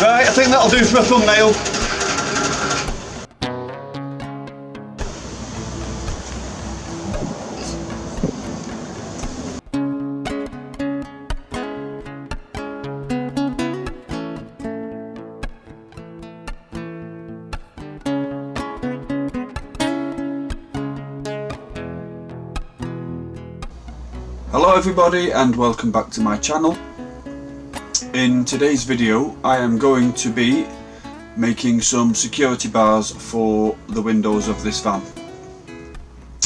Right, I think that'll do for a thumbnail. Hello everybody and welcome back to my channel. In today's video I am going to be making some security bars for the windows of this van.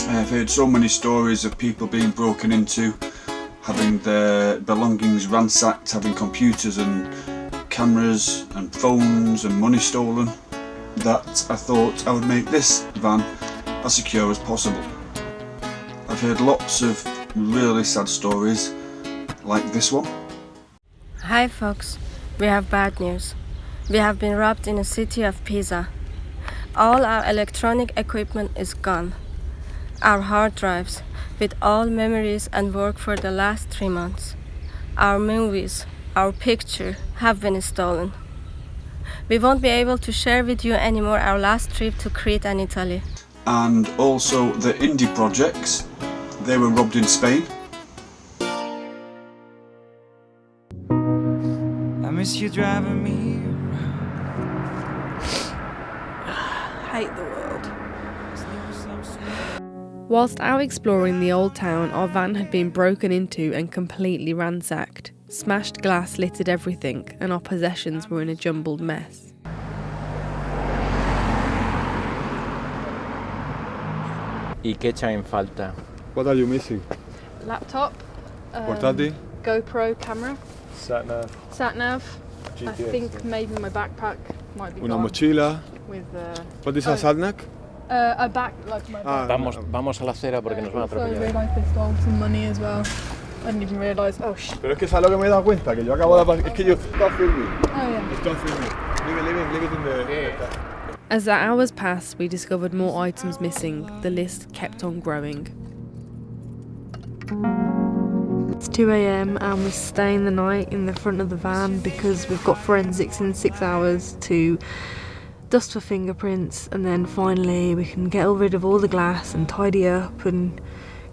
I've heard so many stories of people being broken into, having their belongings ransacked, having computers and cameras and phones and money stolen, that I thought I would make this van as secure as possible. I've heard lots of really sad stories like this one. Hi folks, we have bad news. We have been robbed in the city of Pisa. All our electronic equipment is gone. Our hard drives with all memories and work for the last 3 months. Our movies, our picture have been stolen. We won't be able to share with you anymore our last trip to Crete and Italy. And also the indie projects. They were robbed in Spain. I miss you driving me I hate the world. Whilst out exploring the old town, our van had been broken into and completely ransacked. Smashed glass littered everything and our possessions were in a jumbled mess. ¿Y qué echa en falta? What are you missing? Laptop, Portátil, GoPro camera, sat-nav, sat-nav. GPS. I think maybe my backpack might be una gone mochila. with What is a sat-nav? a back like my Ah, back. Vamos a la acera porque nos van a Also, I atropellar. realised they stole some money as well. I didn't even realise. Oh shit. Pero es que es lo que me he dado cuenta, que yo acabo de... Es que yo... Stop filming. Oh yeah. Stop filming. Leave it in the... As the hours passed, we discovered more items missing. The list kept on growing. It's 2 AM and we're staying the night in the front of the van because we've got forensics in 6 hours to dust for fingerprints, and then finally we can get rid of all the glass and tidy up and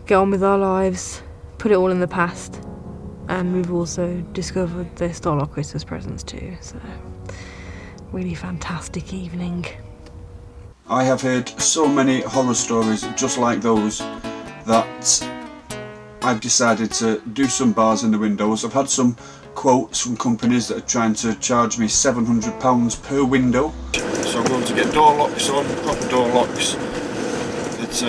get on with our lives, put it all in the past. And we've also discovered they stole our Christmas presents too, so really fantastic evening. I have heard so many horror stories just like those that I've decided to do some bars in the windows. I've had some quotes from companies that are trying to charge me £700 per window. So I'm going to get door locks on, proper door locks that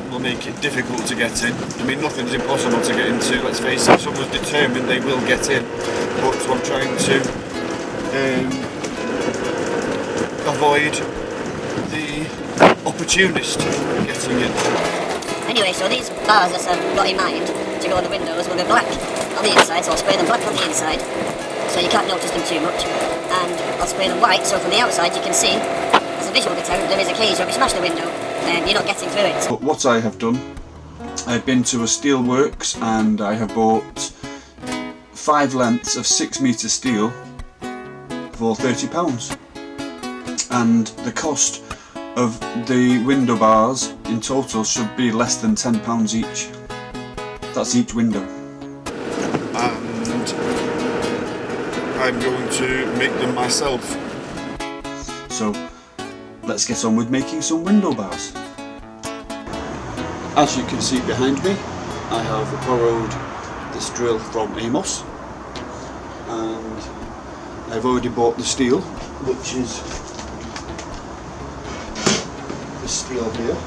will make it difficult to get in. I mean, nothing's impossible to get into, let's face it. If someone's determined, they will get in. But so I'm trying to avoid the opportunist getting in. Anyway, so these bars that I've got in mind to go on the windows will be black on the inside, so I'll spray them black on the inside so you can't notice them too much, and I'll spray them white so from the outside you can see as a visual deterrent there is a cage, so if you smash the window you're not getting through it. But what I have done, I've been to a steel works and I have bought 5 lengths of 6 metre steel for £30, and the cost of the window bars in total should be less than £10 each. That's each window. And I'm going to make them myself. So let's get on with making some window bars. As you can see behind me, I have borrowed this drill from Amos, and I've already bought the steel, which is this steel here.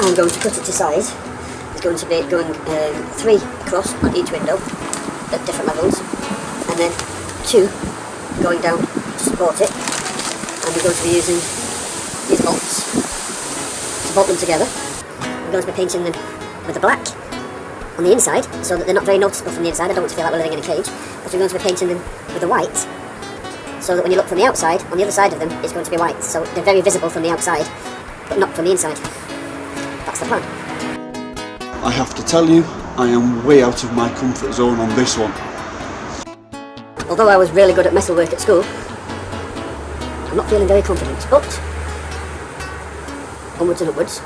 I'm going to cut it to size. It's going to be going 3 across on each window at different levels, and then 2 going down to support it. And we're going to be using these bolts to bolt them together. We're going to be painting them with the black, on the inside, so that they're not very noticeable from the inside. I don't want to feel like we're living in a cage. Because we're going to be painting them with the white, so that when you look from the outside, on the other side of them, it's going to be white. So they're very visible from the outside, but not from the inside. That's the plan. I have to tell you, I am way out of my comfort zone on this one. Although I was really good at metalwork at school, I'm not feeling very confident, but onwards and upwards.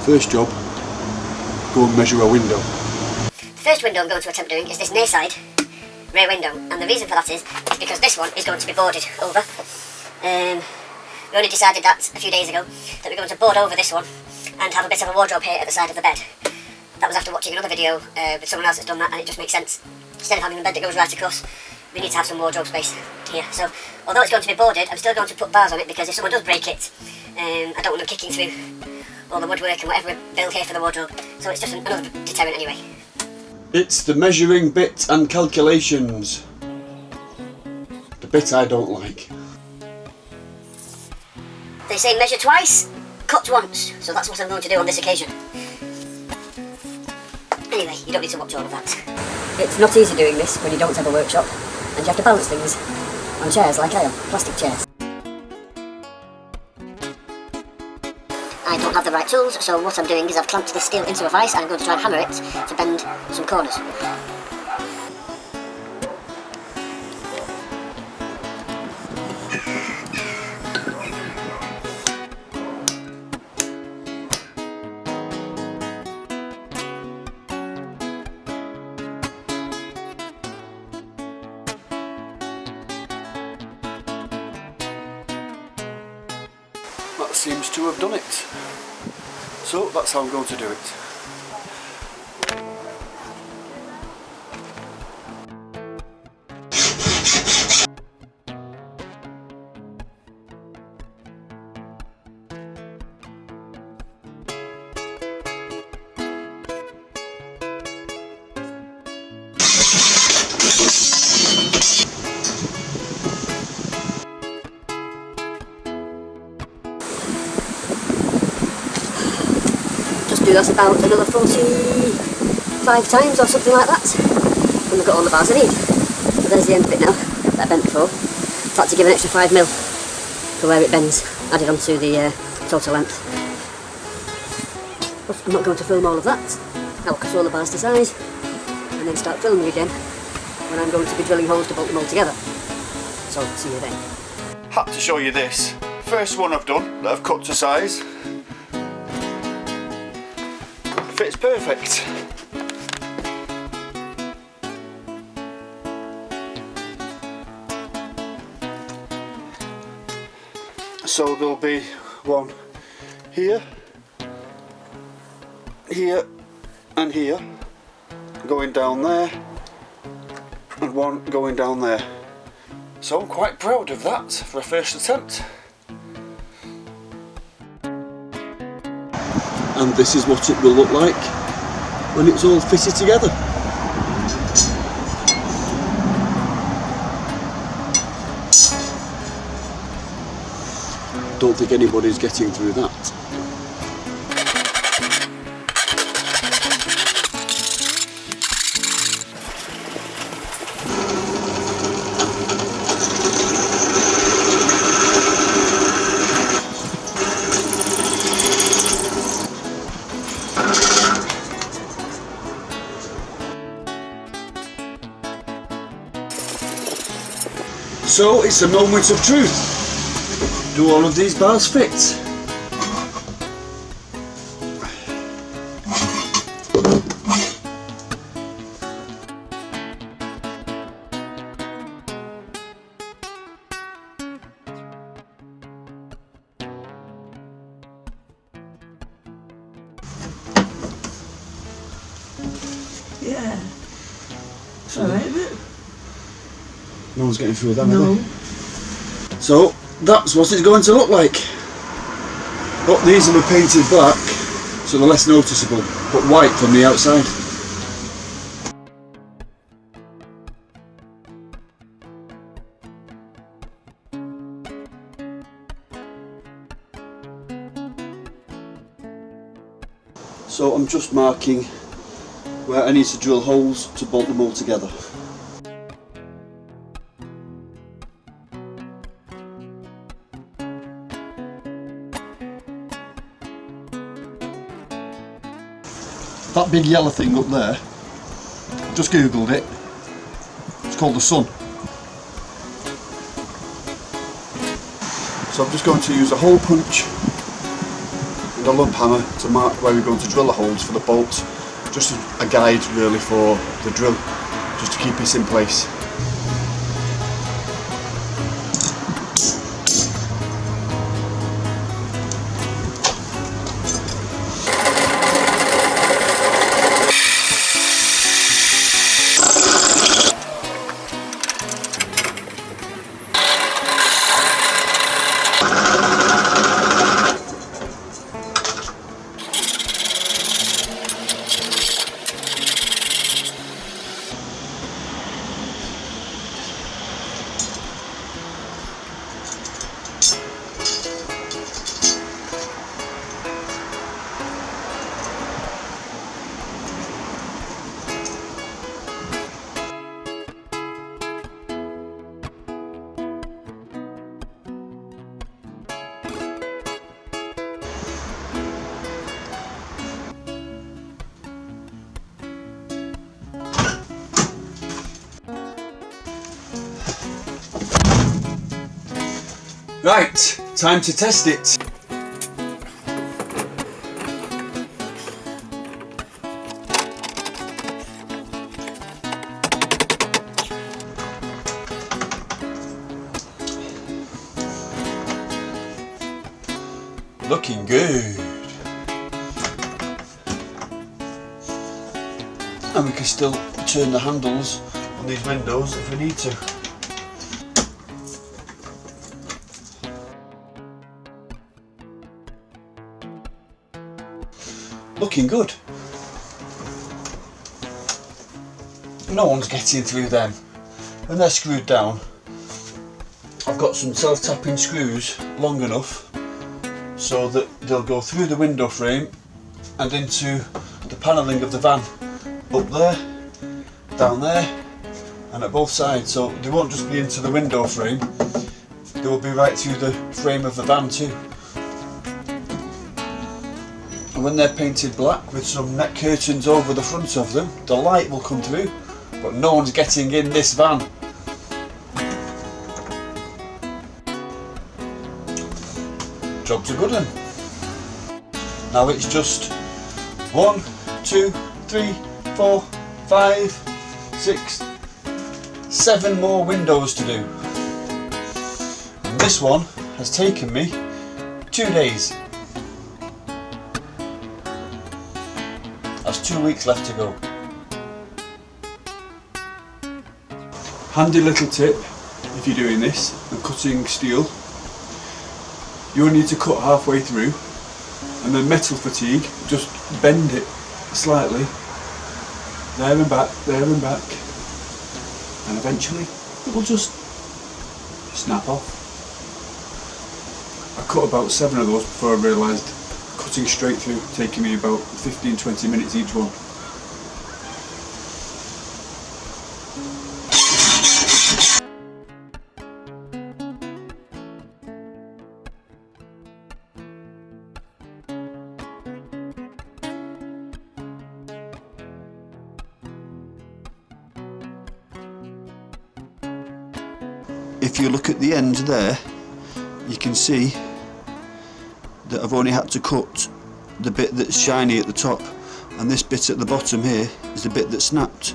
First job, go and measure a window. The first window I'm going to attempt doing is this near side rear window, and the reason for that is because this one is going to be boarded over. We only decided that a few days ago, that we're going to board over this one and have a bit of a wardrobe here at the side of the bed. That was after watching another video with someone else that's done that, and it just makes sense. Instead of having a bed that goes right across, we need to have some wardrobe space here. So, although it's going to be boarded, I'm still going to put bars on it, because if someone does break it, I don't want them kicking through all the woodwork and whatever we build here for the wardrobe. So it's just another deterrent anyway. It's the measuring bit and calculations. The bit I don't like. They say measure twice, cut once, so that's what I'm going to do on this occasion. Anyway, you don't need to watch all of that. It's not easy doing this when you don't have a workshop, and you have to balance things on chairs like I am, plastic chairs. I don't have the right tools, so what I'm doing is I've clamped this steel into a vise and I'm going to try and hammer it to bend some corners. That seems to have done it. So that's how I'm going to do it. Do that about another 45 times or something like that, and we've got all the bars I need. So there's the end of it now, that I bent before. I've had to give an extra 5mm for where it bends, added onto the total length. But I'm not going to film all of that. I'll cut all the bars to size, and then start filming again when I'm going to be drilling holes to bolt them all together. So, see you then. Had to show you this. First one I've done, that I've cut to size. Fits perfect. So there'll be one here, here and here, going down there, and one going down there. So I'm quite proud of that for a first attempt. And this is what it will look like when it's all fitted together. Don't think anybody's getting through that. So it's a moment of truth. Do all of these bars fit? Yeah. Alright, but no one's getting through that, are they? So that's what it's going to look like. But these will be painted black, so they're less noticeable, but white from the outside. So I'm just marking where I need to drill holes to bolt them all together. That big yellow thing up there, just googled it, it's called the sun. So I'm just going to use a hole punch and a lump hammer to mark where we're going to drill the holes for the bolts. Just a guide really for the drill, just to keep this in place. Right, time to test it. Looking good. And we can still turn the handles on these windows if we need to. Looking good. No one's getting through them. When they're screwed down, I've got some self-tapping screws long enough so that they'll go through the window frame and into the panelling of the van. Up there, down there, and at both sides. So they won't just be into the window frame, they will be right through the frame of the van too. And when they're painted black with some net curtains over the front of them, the light will come through, but no one's getting in this van. Job's a good one. Now it's just 1, 2, 3, 4, 5, 6, 7 more windows to do. And this one has taken me 2 days. That's 2 weeks left to go. Handy little tip if you're doing this and cutting steel. You only need to cut halfway through, and then metal fatigue, just bend it slightly, there and back, and eventually it will just snap off. I cut about 7 of those before I realised cutting straight through taking me about 15-20 minutes each one. If you look at the end there, you can see that I've only had to cut the bit that's shiny at the top, and this bit at the bottom here is the bit that snapped.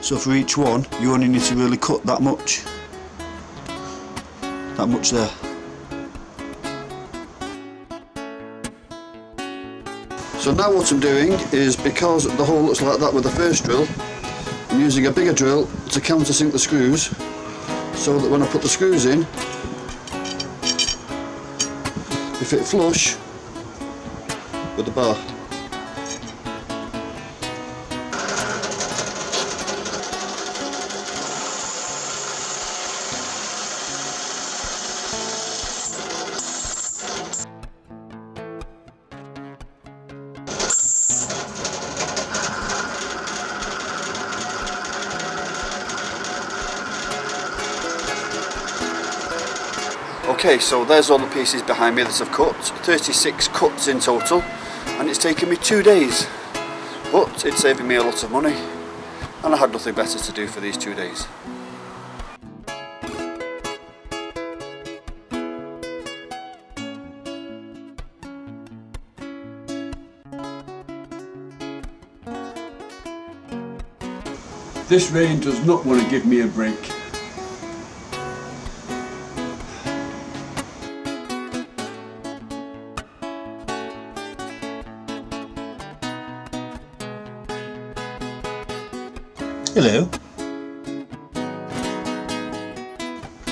So for each one you only need to really cut that much there. So now what I'm doing is, because the hole looks like that with the first drill, I'm using a bigger drill to countersink the screws, so that when I put the screws in, they fit flush with the bar. Okay, so there's all the pieces behind me that I've cut. 36 cuts in total, and it's taken me 2 days. But it's saving me a lot of money, and I had nothing better to do for these 2 days. This rain does not want to give me a break. Hello.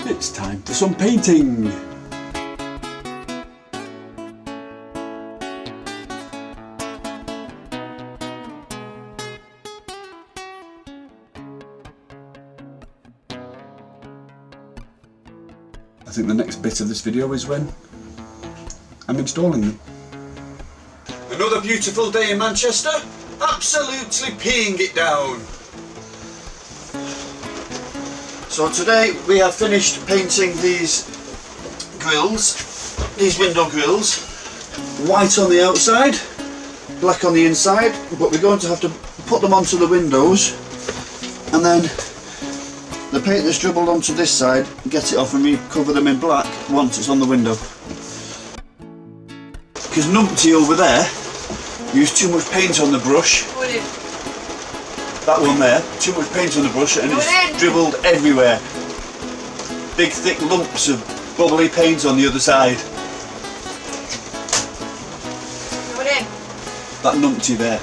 It's time for some painting. I think the next bit of this video is when I'm installing them. Another beautiful day in Manchester, absolutely peeing it down. So today we have finished painting these grills, these window grills, white on the outside, black on the inside, but we're going to have to put them onto the windows, and then the paint that's dribbled onto this side, get it off and recover them in black once it's on the window. Because numpty over there used too much paint on the brush. That one there, too much paint on the brush and it's dribbled everywhere. Big thick lumps of bubbly paint on the other side. That numpty there.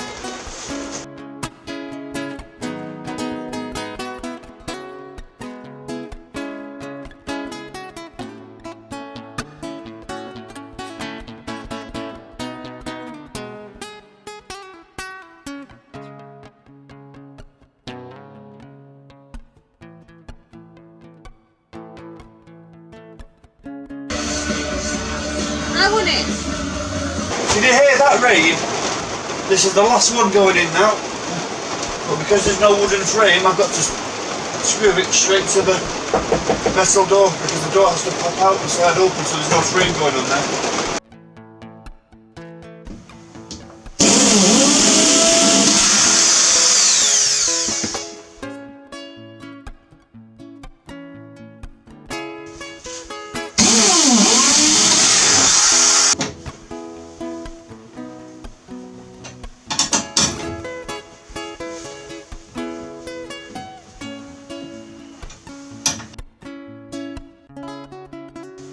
Did you hear that rain? This is the last one going in now, but because there's no wooden frame I've got to screw it straight to the metal door, because the door has to pop out and slide open, so there's no frame going on there.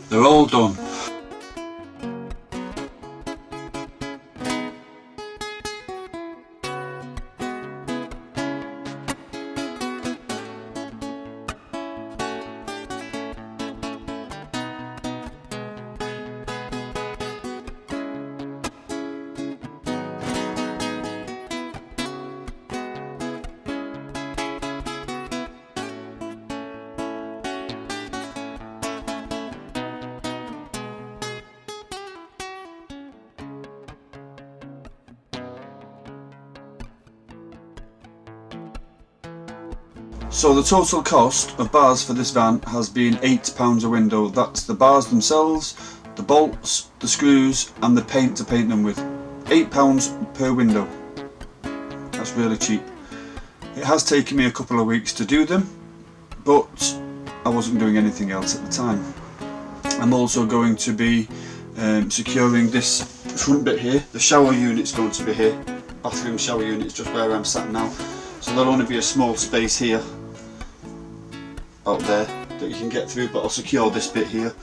They're all done. So the total cost of bars for this van has been £8 a window. That's the bars themselves, the bolts, the screws and the paint to paint them with. £8 per window. That's really cheap. It has taken me a couple of weeks to do them, but I wasn't doing anything else at the time. I'm also going to be securing this front bit here. The shower unit's going to be here. Bathroom shower unit's just where I'm sat now. So there'll only be a small space here, out there, that you can get through, but I'll secure this bit here.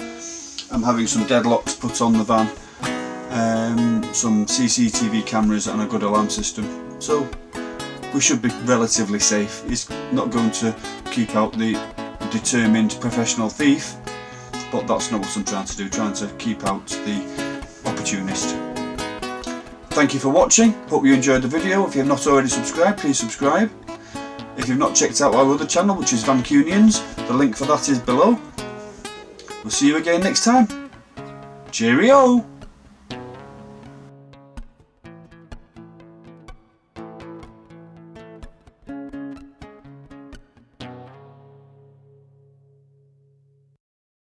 I'm having some deadlocks put on the van, some CCTV cameras and a good alarm system. So we should be relatively safe. It's not going to keep out the determined professional thief, but that's not what I'm trying to do, trying to keep out the opportunist. Thank you for watching, hope you enjoyed the video. If you have not already subscribed, please subscribe. If you've not checked out our other channel, which is Vancunians, the link for that is below. We'll see you again next time. Cheerio!